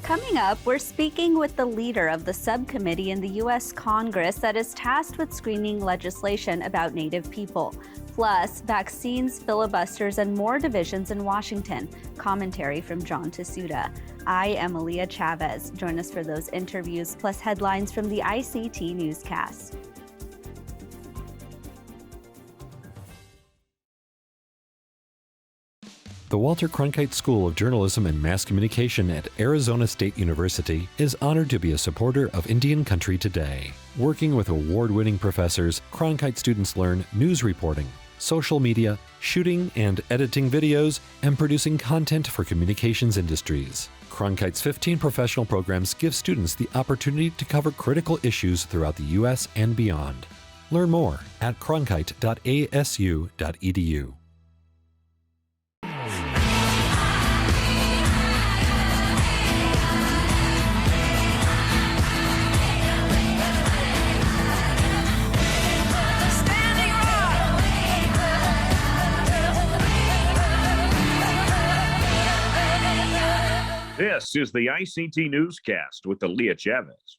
Coming up, we're speaking with the leader of the subcommittee in the U.S. Congress that is tasked with screening legislation about Native people. Plus, vaccines, filibusters, and more divisions in Washington. Commentary from John Tahsuda. I am Aaliyah Chavez. Join us for those interviews, plus headlines from the ICT Newscast. The Walter Cronkite School of Journalism and Mass Communication at Arizona State University is honored to be a supporter of Indian Country Today. Working with award-winning professors, Cronkite students learn news reporting, social media, shooting and editing videos, and producing content for communications industries. Cronkite's 15 professional programs give students the opportunity to cover critical issues throughout the U.S. and beyond. Learn more at cronkite.asu.edu. This is the ICT Newscast with Aaliyah Chavez.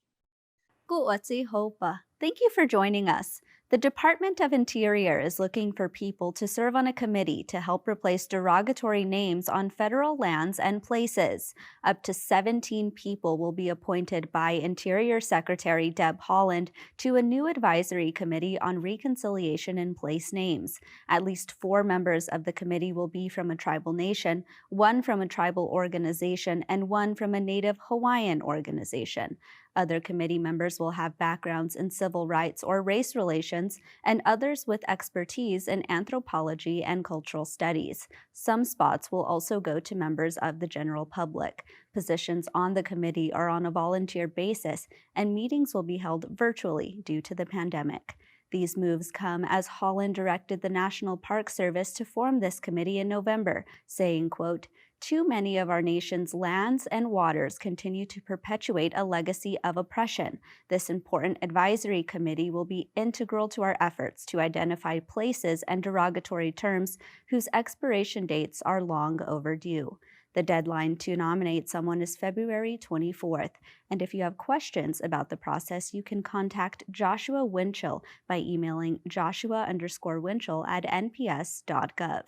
Thank you for joining us. The Department of Interior is looking for people to serve on a committee to help replace derogatory names on federal lands and places. Up to 17 people will be appointed by Interior Secretary Deb Haaland to a new advisory committee on reconciliation in place names. At least 4 members of the committee will be from a tribal nation, 1 from a tribal organization, and 1 from a Native Hawaiian organization. Other committee members will have backgrounds in civil rights or race relations, and others with expertise in anthropology and cultural studies. Some spots will also go to members of the general public. Positions on the committee are on a volunteer basis, and meetings will be held virtually due to the pandemic. These moves come as Haaland directed the National Park Service to form this committee in November, saying, quote, "Too many of our nation's lands and waters continue to perpetuate a legacy of oppression. This important advisory committee will be integral to our efforts to identify places and derogatory terms whose expiration dates are long overdue." The deadline to nominate someone is February 24th. And if you have questions about the process, you can contact Joshua Winchell by emailing joshua_winchell@nps.gov.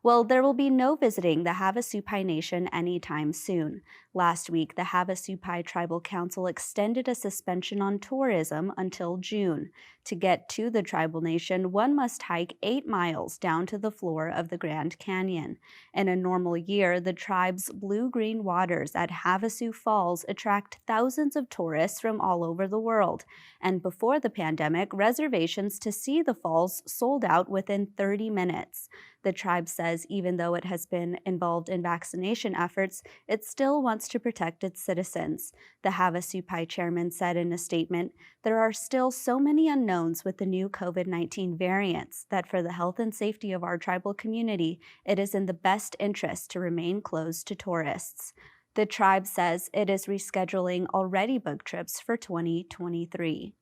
Well, there will be no visiting the Havasupai Nation anytime soon. Last week, the Havasupai Tribal Council extended a suspension on tourism until June. To get to the tribal nation, one must hike 8 miles down to the floor of the Grand Canyon. In a normal year, the tribe's blue-green waters at Havasu Falls attract thousands of tourists from all over the world. And before the pandemic, reservations to see the falls sold out within 30 minutes. The tribe says even though it has been involved in vaccination efforts, it still wants to protect its citizens. The Havasupai chairman said in a statement, "There are still so many unknowns with the new COVID-19 variants that for the health and safety of our tribal community, it is in the best interest to remain closed to tourists." The tribe says it is rescheduling already booked trips for 2023.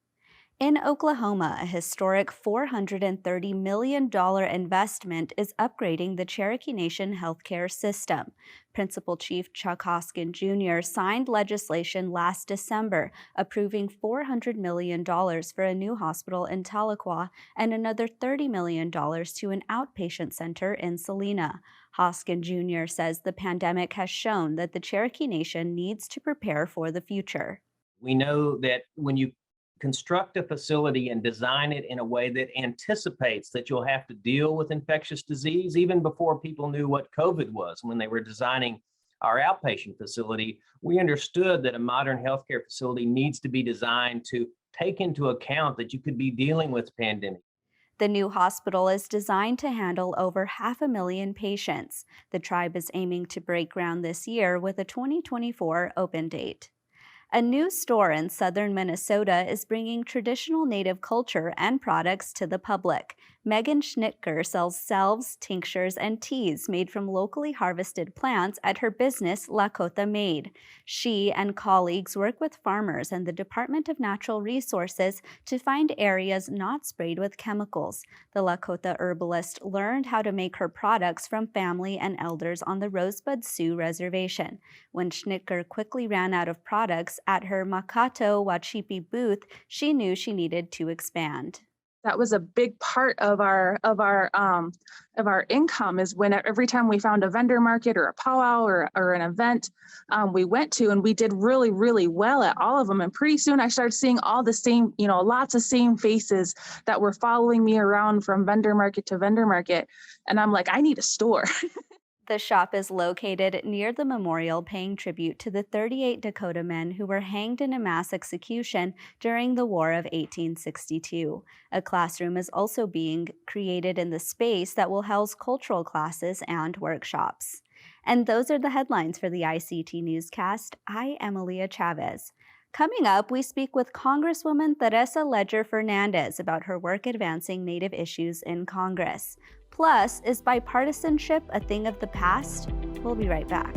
In Oklahoma, a historic $430 million investment is upgrading the Cherokee Nation healthcare system. Principal Chief Chuck Hoskin Jr. signed legislation last December approving $400 million for a new hospital in Tahlequah and another $30 million to an outpatient center in Salina. Hoskin Jr. says the pandemic has shown that the Cherokee Nation needs to prepare for the future. We know that when you construct a facility and design it in a way that anticipates that you'll have to deal with infectious disease, even before people knew what COVID was. When they were designing our outpatient facility, we understood that a modern healthcare facility needs to be designed to take into account that you could be dealing with pandemic. The new hospital is designed to handle over 500,000 patients. The tribe is aiming to break ground this year with a 2024 open date. A new store in southern Minnesota is bringing traditional native culture and products to the public. Megan Schnitker sells salves, tinctures, and teas made from locally harvested plants at her business, Lakota Made. She and colleagues work with farmers and the Department of Natural Resources to find areas not sprayed with chemicals. The Lakota herbalist learned how to make her products from family and elders on the Rosebud Sioux Reservation. When Schnitker quickly ran out of products at her Makato Wachipi booth, she knew she needed to expand. That was a big part of our income, is when every time we found a vendor market or a powwow or an event we went to, and we did really, really well at all of them. And pretty soon I started seeing all the same, lots of same faces that were following me around from vendor market to vendor market. And I'm like, I need a store. The shop is located near the memorial paying tribute to the 38 Dakota men who were hanged in a mass execution during the War of 1862. A classroom is also being created in the space that will house cultural classes and workshops. And those are the headlines for the ICT Newscast. I am Aaliyah Chavez. Coming up, we speak with Congresswoman Teresa Leger Fernández about her work advancing Native issues in Congress. Plus, is bipartisanship a thing of the past? We'll be right back.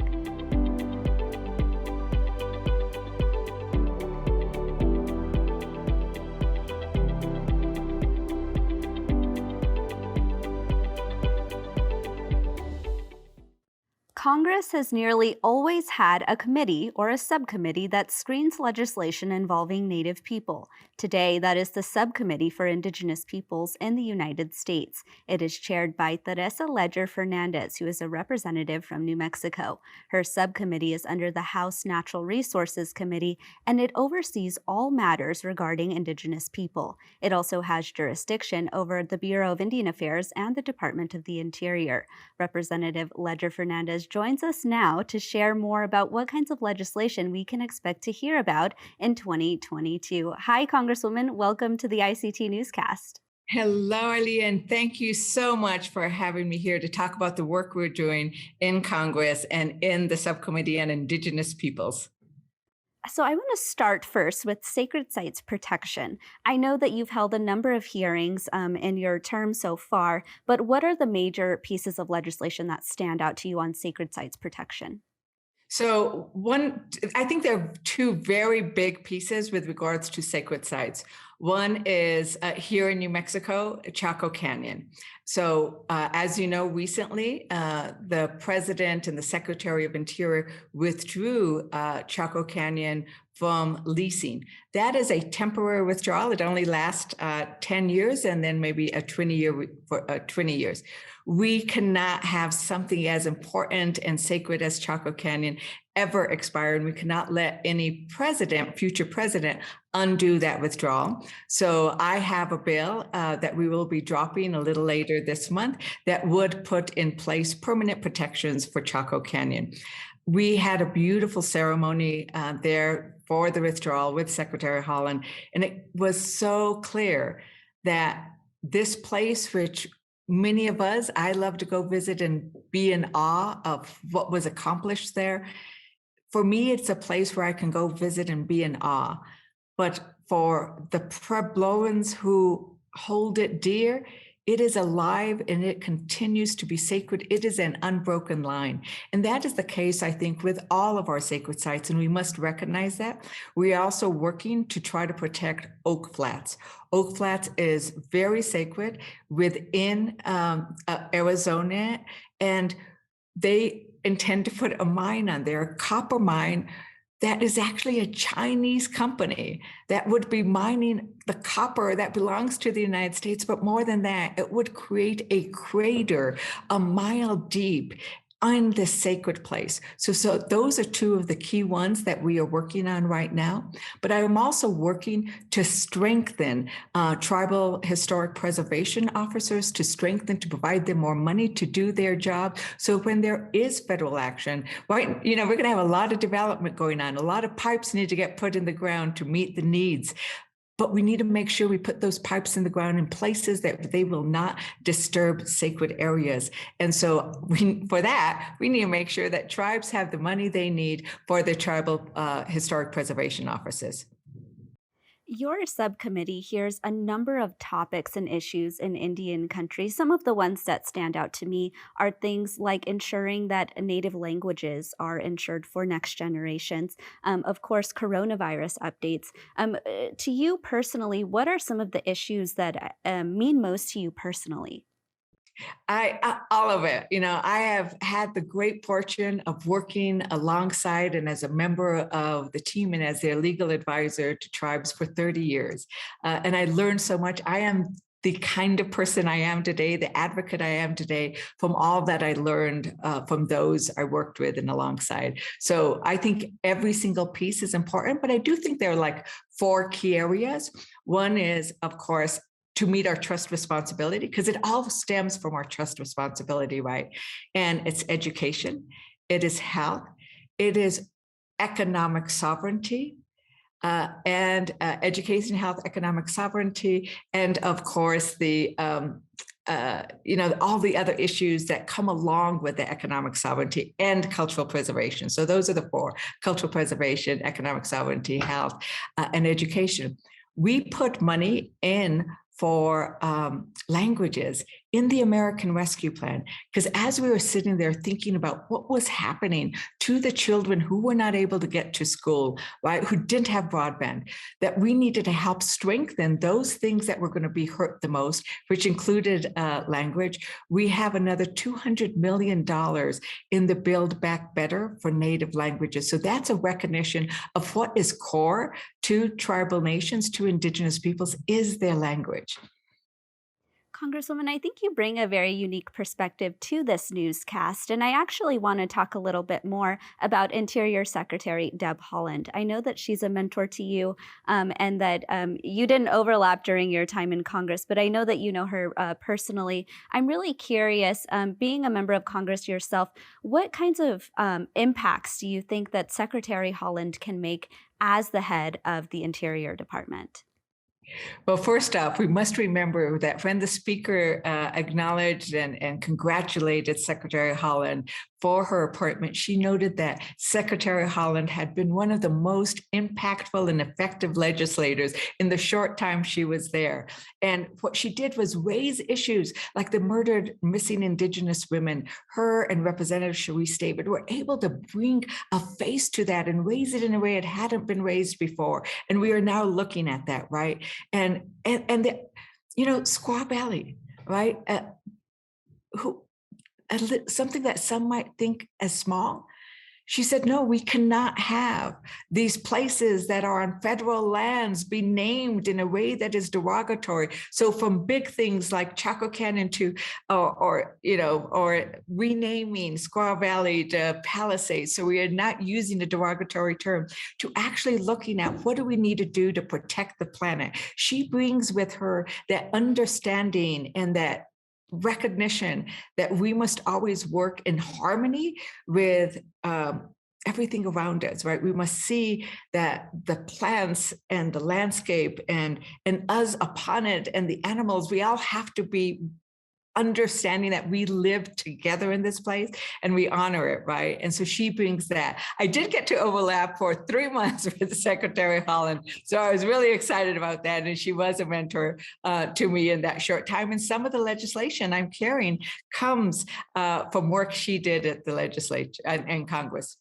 Congress has nearly always had a committee or a subcommittee that screens legislation involving Native people. Today, that is the Subcommittee for Indigenous Peoples in the United States. It is chaired by Teresa Leger Fernández, who is a representative from New Mexico. Her subcommittee is under the House Natural Resources Committee, and it oversees all matters regarding Indigenous people. It also has jurisdiction over the Bureau of Indian Affairs and the Department of the Interior. Representative Leger Fernández joins us now to share more about what kinds of legislation we can expect to hear about in 2022. Hi, Congresswoman. Welcome to the ICT Newscast. Hello, Aaliyah, and thank you so much for having me here to talk about the work we're doing in Congress and in the subcommittee on Indigenous peoples. So I want to start first with sacred sites protection. I know that you've held a number of hearings in your term so far, but what are the major pieces of legislation that stand out to you on sacred sites protection? So I think there are two very big pieces with regards to sacred sites. One is here in New Mexico, Chaco Canyon. So as you know, recently, the president and the Secretary of Interior withdrew Chaco Canyon from leasing. That is a temporary withdrawal. It only lasts 10 years and then maybe a 20 years. We cannot have something as important and sacred as Chaco Canyon ever expire, and we cannot let any future president, undo that withdrawal. So I have a bill that we will be dropping a little later this month that would put in place permanent protections for Chaco Canyon. We had a beautiful ceremony there for the withdrawal with Secretary Holland, and it was so clear that this place, which many of us, I love to go visit and be in awe of what was accomplished there. For me, it's a place where I can go visit and be in awe. But for the Puebloans who hold it dear, it is alive and it continues to be sacred. It is an unbroken line. And that is the case, I think, with all of our sacred sites, and we must recognize that. We are also working to try to protect Oak Flats. Oak Flats is very sacred within Arizona, and they intend to put a mine on there, a copper mine, that is actually a Chinese company that would be mining the copper that belongs to the United States. But more than that, it would create a crater a mile deep on this sacred place. So those are two of the key ones that we are working on right now. But I am also working to strengthen tribal historic preservation officers, to provide them more money to do their job. So when there is federal action, right, we're going to have a lot of development going on. A lot of pipes need to get put in the ground to meet the needs. but we need to make sure we put those pipes in the ground in places that they will not disturb sacred areas. And so for that, we need to make sure that tribes have the money they need for their tribal historic preservation offices. Your subcommittee hears a number of topics and issues in Indian country. Some of the ones that stand out to me are things like ensuring that native languages are ensured for next generations. Of course, coronavirus updates. To you personally, what are some of the issues that mean most to you personally? All of it. I have had the great fortune of working alongside and as a member of the team and as their legal advisor to tribes for 30 years. And I learned so much. I am the kind of person I am today, the advocate I am today, from all that I learned from those I worked with and alongside. So I think every single piece is important, but I do think there are like 4 key areas. One is, of course, to meet our trust responsibility, because it all stems from our trust responsibility, right? And it's education, it is health, it is economic sovereignty, and education, health, economic sovereignty, and of course the all the other issues that come along with the economic sovereignty and cultural preservation. So those are the 4: cultural preservation, economic sovereignty, health, and education. We put money in for languages in the American Rescue Plan, because as we were sitting there thinking about what was happening to the children who were not able to get to school, right, who didn't have broadband, that we needed to help strengthen those things that were going to be hurt the most, which included language. We have another $200 million in the Build Back Better for Native languages. So that's a recognition of what is core to tribal nations, to Indigenous peoples, is their language. Congresswoman, I think you bring a very unique perspective to this newscast, and I actually want to talk a little bit more about Interior Secretary Deb Haaland. I know that she's a mentor to you, and that you didn't overlap during your time in Congress, but I know that you know her personally. I'm really curious, being a member of Congress yourself, what kinds of impacts do you think that Secretary Haaland can make as the head of the Interior Department? Well, first off, we must remember that when the Speaker acknowledged and congratulated Secretary Haaland for her appointment, she noted that Secretary Haaland had been one of the most impactful and effective legislators in the short time she was there. And what she did was raise issues like the murdered, missing Indigenous women. Her and Representative Sharice David were able to bring a face to that and raise it in a way it hadn't been raised before. And we are now looking at that, right? And the, Squaw Valley, right? Something that some might think as small. She said, no, we cannot have these places that are on federal lands be named in a way that is derogatory. So from big things like Chaco Canyon to, or renaming Squaw Valley to Palisades. So we are not using a derogatory term, to actually looking at what do we need to do to protect the planet. She brings with her that understanding and that recognition that we must always work in harmony with everything around us, right? We must see that the plants and the landscape and us upon it and the animals, we all have to be understanding that we live together in this place and we honor it, right? And so she brings that. I did get to overlap for 3 months with Secretary Haaland, so I was really excited about that. And she was a mentor to me in that short time. And some of the legislation I'm carrying comes from work she did at the legislature and Congress.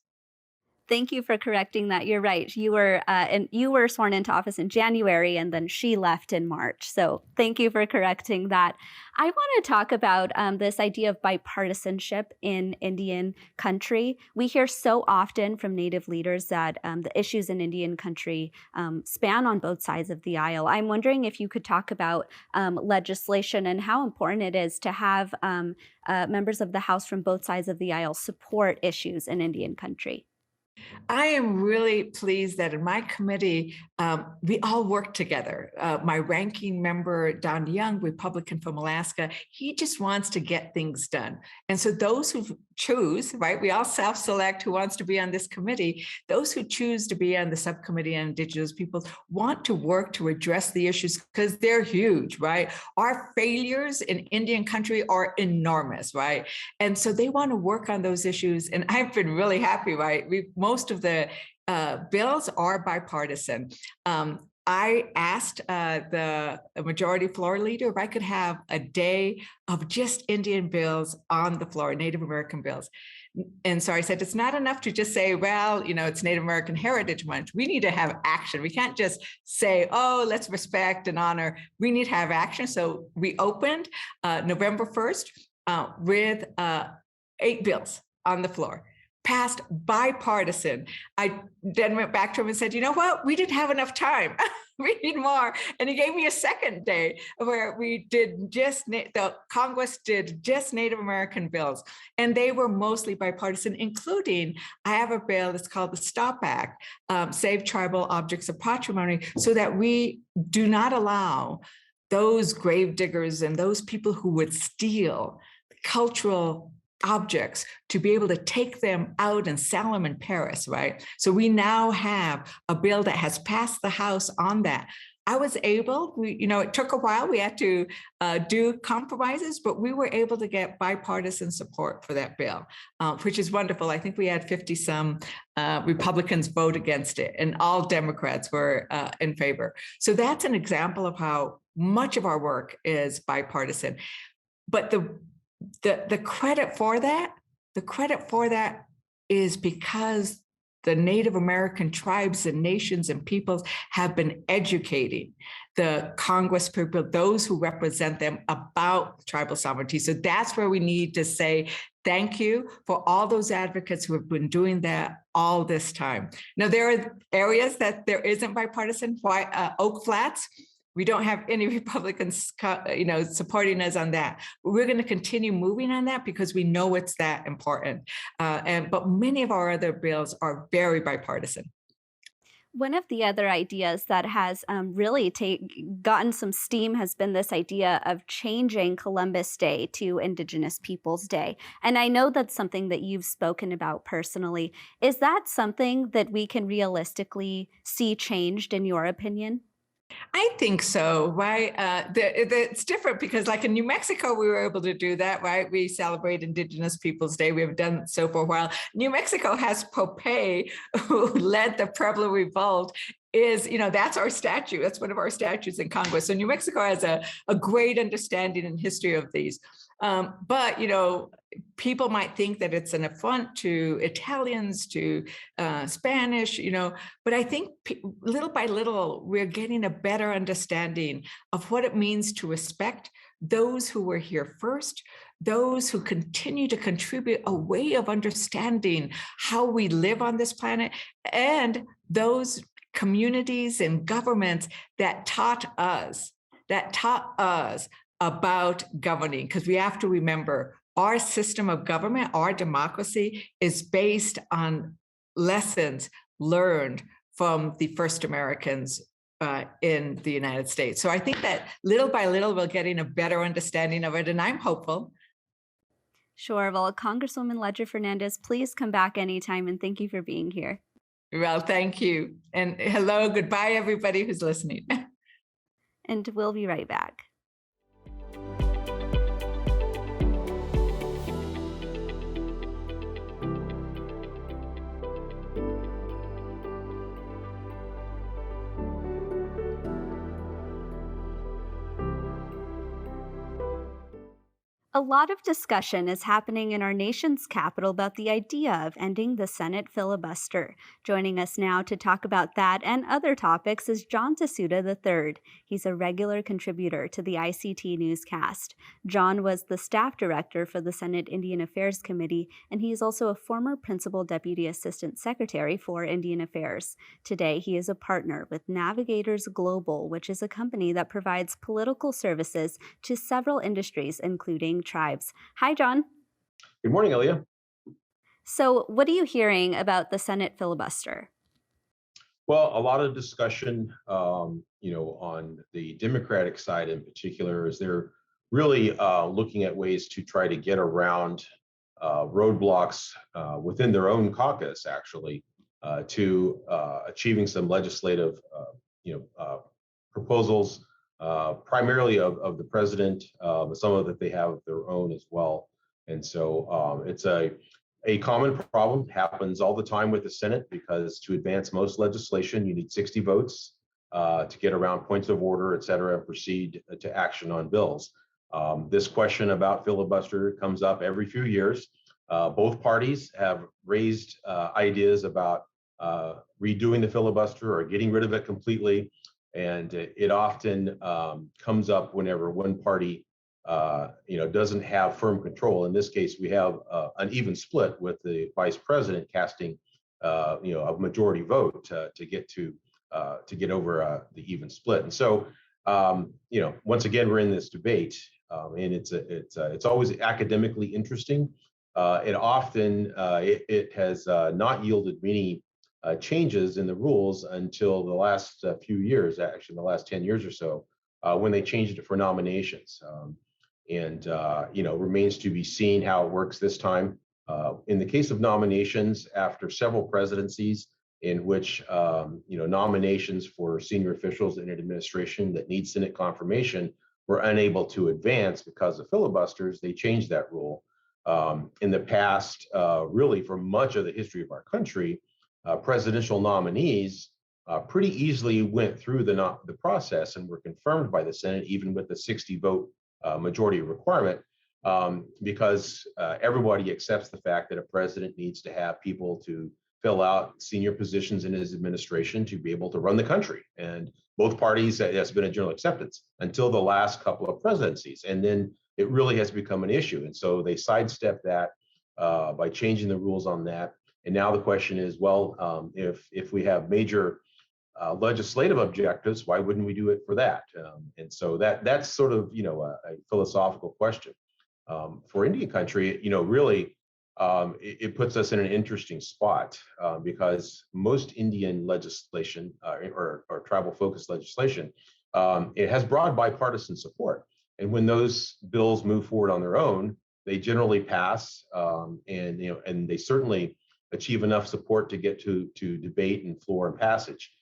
Thank you for correcting that. You're right. You were sworn into office in January, and then she left in March. So thank you for correcting that. I want to talk about this idea of bipartisanship in Indian country. We hear so often from Native leaders that the issues in Indian country span on both sides of the aisle. I'm wondering if you could talk about legislation and how important it is to have members of the House from both sides of the aisle support issues in Indian country. I am really pleased that in my committee, we all work together. My ranking member, Don Young, Republican from Alaska, he just wants to get things done. And so those who've choose, right? We all self-select who wants to be on this committee. Those who choose to be on the subcommittee on Indigenous peoples want to work to address the issues because they're huge, right? Our failures in Indian country are enormous, right? And so they want to work on those issues. And I've been really happy, right? Most of the bills are bipartisan. I asked the majority floor leader if I could have a day of just Indian bills on the floor, Native American bills. And so I said, it's not enough to just say, well, it's Native American Heritage Month. We need to have action. We can't just say, oh, let's respect and honor. We need to have action. So we opened November 1st with 8 bills on the floor, passed bipartisan. I then went back to him and said, you know what? We didn't have enough time. We need more. And he gave me a second day where we did the Congress did just Native American bills. And they were mostly bipartisan, including, I have a bill that's called the STOP Act, Save Tribal Objects of Patrimony, so that we do not allow those grave diggers and those people who would steal cultural objects to be able to take them out and sell them in Paris, right? So we now have a bill that has passed the House on that. I was able, it took a while. We had to do compromises, but we were able to get bipartisan support for that bill, which is wonderful. I think we had 50 some Republicans vote against it, and all Democrats were in favor. So that's an example of how much of our work is bipartisan. But the credit for that is because the Native American tribes and nations and peoples have been educating the Congress people, those who represent them, about tribal sovereignty. So that's where we need to say thank you for all those advocates who have been doing that all this time. Now, there are areas that there isn't bipartisan. Oak Flats, we don't have any Republicans, supporting us on that. We're going to continue moving on that because we know it's that important. But many of our other bills are very bipartisan. One of the other ideas that has really gotten some steam has been this idea of changing Columbus Day to Indigenous Peoples Day. And I know that's something that you've spoken about personally. Is that something that we can realistically see changed, in your opinion? I think so, right? It's different because, like in New Mexico, we were able to do that, right? We celebrate Indigenous Peoples Day. We have done so for a while. New Mexico has Popeye, who led the Pueblo Revolt. That's our statute. That's one of our statutes in Congress. So New Mexico has a great understanding and history of these. But people might think that it's an affront to Italians, to Spanish, but I think little by little, we're getting a better understanding of what it means to respect those who were here first, those who continue to contribute a way of understanding how we live on this planet, and those communities and governments that taught us about governing, because we have to remember our system of government, our democracy, is based on lessons learned from the first Americans in the United States. So I think that little by little, we're getting a better understanding of it, and I'm hopeful. Sure. Well, Congresswoman Leger Fernández, please come back anytime, and thank you for being here. Well, thank you. And hello, goodbye, everybody who's listening. And we'll be right back. A lot of discussion is happening in our nation's capital about the idea of ending the Senate filibuster. Joining us now to talk about that and other topics is John Tahsuda III. He's a regular contributor to the ICT Newscast. John was the staff director for the Senate Indian Affairs Committee, and he is also a former principal deputy assistant secretary for Indian Affairs. Today, he is a partner with Navigators Global, which is a company that provides political services to several industries, including tribes. Hi, John. Good morning, Elia. So what are you hearing about the Senate filibuster? Well, a lot of discussion, on the Democratic side in particular, is they're really looking at ways to try to get around roadblocks within their own caucus, actually, to achieving some legislative, proposals, primarily of the president, but some of that they have their own as well. And so it's a common problem, happens all the time with the Senate, because to advance most legislation, you need 60 votes to get around points of order, et cetera, and proceed to action on bills. This question about filibuster comes up every few years. Both parties have raised ideas about redoing the filibuster or getting rid of it completely. And it often comes up whenever one party doesn't have firm control. In this case, we have an even split with the vice president casting a majority vote to get over the even split. And so once again, we're in this debate, and it's always academically interesting. And often it has not yielded many changes in the rules until the last few years, actually the last 10 years or so, when they changed it for nominations. Remains to be seen how it works this time. In the case of nominations, after several presidencies in which nominations for senior officials in an administration that need Senate confirmation were unable to advance because of filibusters, they changed that rule. In the past, really for much of the history of our country, presidential nominees pretty easily went through the process and were confirmed by the Senate, even with the 60 vote majority requirement, because everybody accepts the fact that a president needs to have people to fill out senior positions in his administration to be able to run the country. And both parties, that's been a general acceptance until the last couple of presidencies. And then it really has become an issue. And so they sidestepped that by changing the rules on that. And now the question is, well, if we have major legislative objectives, why wouldn't we do it for that? And so that's sort of, a philosophical question. For Indian country, really, it puts us in an interesting spot because most Indian legislation or tribal-focused legislation, it has broad bipartisan support. And when those bills move forward on their own, they generally pass, and they certainly achieve enough support to get to debate and floor and passage.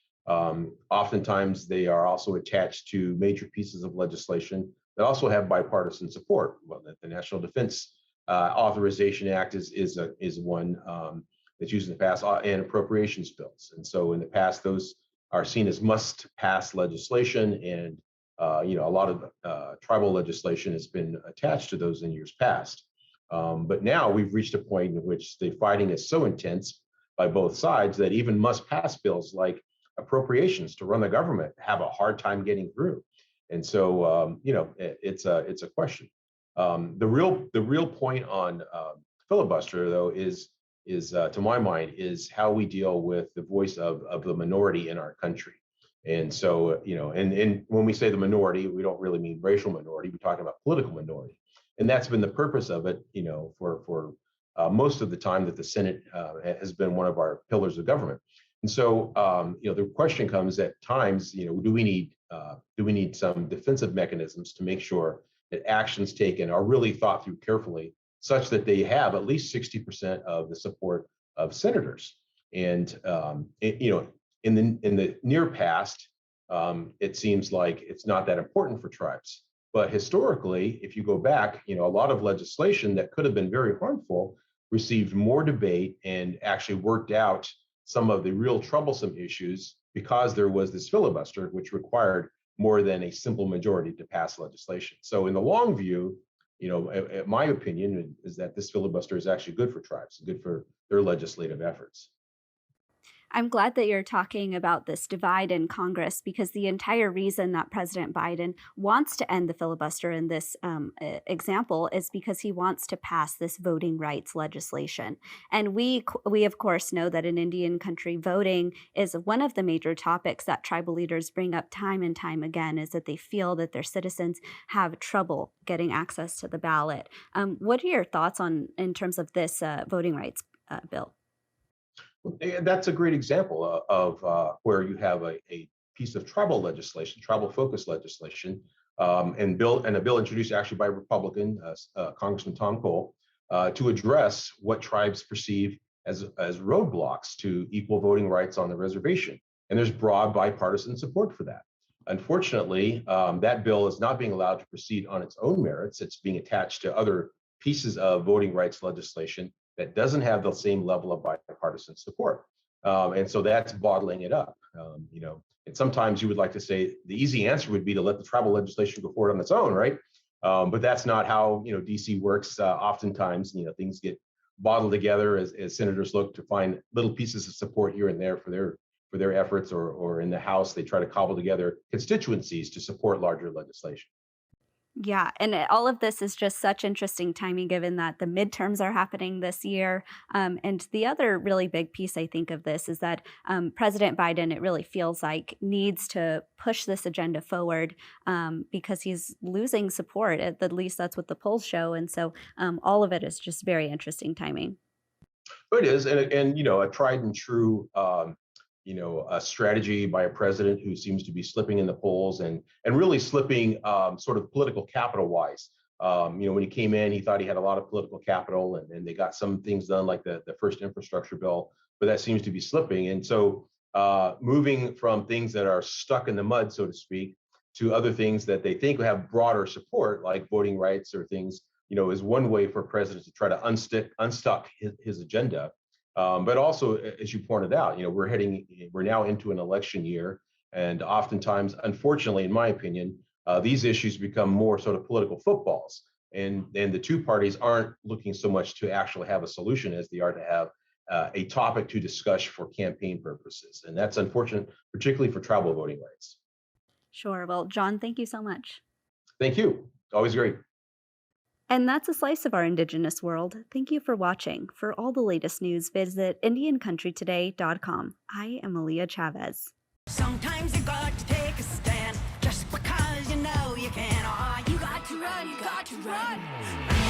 Oftentimes, they are also attached to major pieces of legislation that also have bipartisan support. Well, the National Defense Authorization Act is one that's used in the past, and appropriations bills. And so in the past, those are seen as must-pass legislation, and a lot of tribal legislation has been attached to those in years past. But now we've reached a point in which the fighting is so intense by both sides that even must-pass bills like appropriations to run the government have a hard time getting through. And so, it's a question. The real point on filibuster, though, is to my mind, is how we deal with the voice of the minority in our country. And so, and when we say the minority, we don't really mean racial minority. We're talking about political minority. And that's been the purpose of it, for most of the time that the Senate has been one of our pillars of government. And so, the question comes at times, do we need some defensive mechanisms to make sure that actions taken are really thought through carefully, such that they have at least 60% of the support of senators? And in the near past, it seems like it's not that important for tribes. But historically, if you go back, a lot of legislation that could have been very harmful received more debate and actually worked out some of the real troublesome issues because there was this filibuster, which required more than a simple majority to pass legislation. So in the long view, my opinion is that this filibuster is actually good for tribes, good for their legislative efforts. I'm glad that you're talking about this divide in Congress, because the entire reason that President Biden wants to end the filibuster in this example is because he wants to pass this voting rights legislation. And we of course know that in Indian country, voting is one of the major topics that tribal leaders bring up time and time again, is that they feel that their citizens have trouble getting access to the ballot. What are your thoughts in terms of this voting rights bill? That's a great example of where you have a piece of tribal legislation, tribal-focused legislation, and a bill introduced actually by Republican Congressman Tom Cole, to address what tribes perceive as roadblocks to equal voting rights on the reservation. And there's broad bipartisan support for that. Unfortunately, that bill is not being allowed to proceed on its own merits. It's being attached to other pieces of voting rights legislation that doesn't have the same level of bipartisan support. And so that's bottling it up. And sometimes you would like to say the easy answer would be to let the tribal legislation go forward on its own, right? But that's not how DC works. Oftentimes, things get bottled together as senators look to find little pieces of support here and there for their efforts, or in the House, they try to cobble together constituencies to support larger legislation. Yeah, and all of this is just such interesting timing given that the midterms are happening this year. And the other really big piece, I think, of this is that President Biden, it really feels like, needs to push this agenda forward because he's losing support. At least that's what the polls show. And so all of it is just very interesting timing. It is, and a tried and true a strategy by a president who seems to be slipping in the polls and really slipping sort of political capital wise. When he came in, he thought he had a lot of political capital, and they got some things done like the first infrastructure bill, but that seems to be slipping. And so moving from things that are stuck in the mud, so to speak, to other things that they think have broader support, like voting rights or things, is one way for presidents to try to unstuck his agenda. But also, as you pointed out, we're now into an election year, and oftentimes, unfortunately, in my opinion, these issues become more sort of political footballs, and the two parties aren't looking so much to actually have a solution as they are to have a topic to discuss for campaign purposes, and that's unfortunate, particularly for tribal voting rights. Sure. Well, John, thank you so much. Thank you. Always great. And that's a slice of our Indigenous world. Thank you for watching. For all the latest news, visit IndianCountryToday.com. I am Aaliyah Chavez. Sometimes you got to take a stand just because you know you can. Oh, you got to run, you got to run.